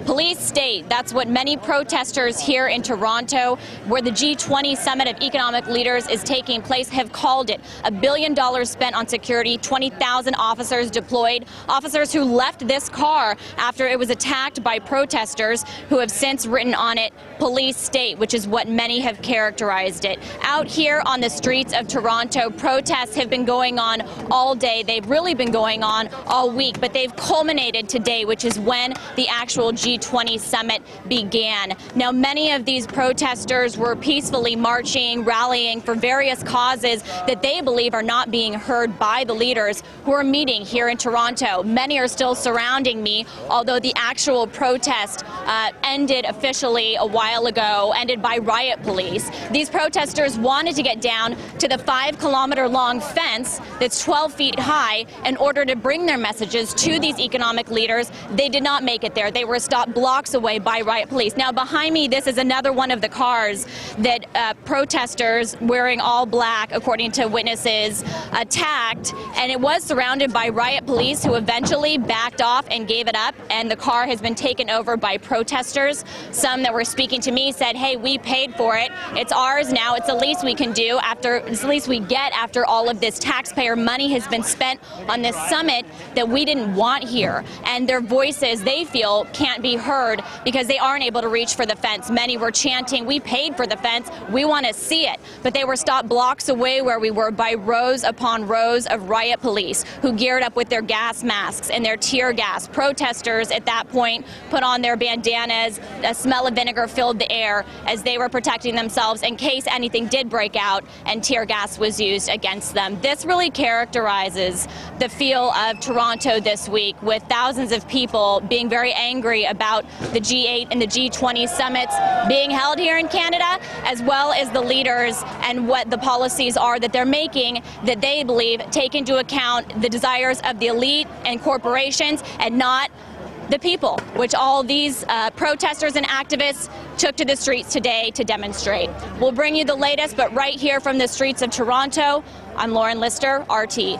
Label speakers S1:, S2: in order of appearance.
S1: Police state, that's what many protesters here in Toronto, where the G20 Summit of Economic Leaders is taking place, have called it. $1 billion spent on security, 20,000 officers deployed, officers who left this car after it was attacked by protesters who have since written on it, police state, which is what many have characterized it. Out here on the streets of Toronto, protests have been going on all day. They've really been going on all week, but they've culminated today, which is when the actual G20 summit began. Now, many of these protesters were peacefully marching, rallying for various causes that they believe are not being heard by the leaders who are meeting here in Toronto. Many are still surrounding me, although the actual protest ended officially a while ago, ended by riot police. These protesters wanted to get down to the 5-kilometer-long fence that's 12 feet high in order to bring their messages to these economic leaders. They did not make it there. They were stopped blocks away by riot police. Now, behind me, this is another one of the cars that protesters wearing all black, according to witnesses, attacked, and it was surrounded by riot police who eventually backed off and gave it up, and the car has been taken over by protesters. Some that were speaking to me said, hey, we paid for it. It's ours now. It's the least we can do it's the least we get after all of this taxpayer money has been spent on this summit that we didn't want here. And their voices, they feel, can't be heard because they aren't able to reach for the fence. Many were chanting, we paid for the fence, we want to see it. But they were stopped blocks away where we were by rows upon rows of riot police who geared up with their gas masks and their tear gas. Protesters at that point put on their bandanas. A smell of vinegar filled the air as they were protecting themselves in case anything did break out and tear gas was used against them. This really characterizes the feel of Toronto this week, with thousands of people being very angry about the G8 and the G20 summits being held here in Canada, as well as the leaders and what the policies are that they're making that they believe take into account the desires of the elite and corporations and not the people, which all these protesters and activists took to the streets today to demonstrate. We'll bring you the latest, but right here from the streets of Toronto, I'm Lauren Lister, RT.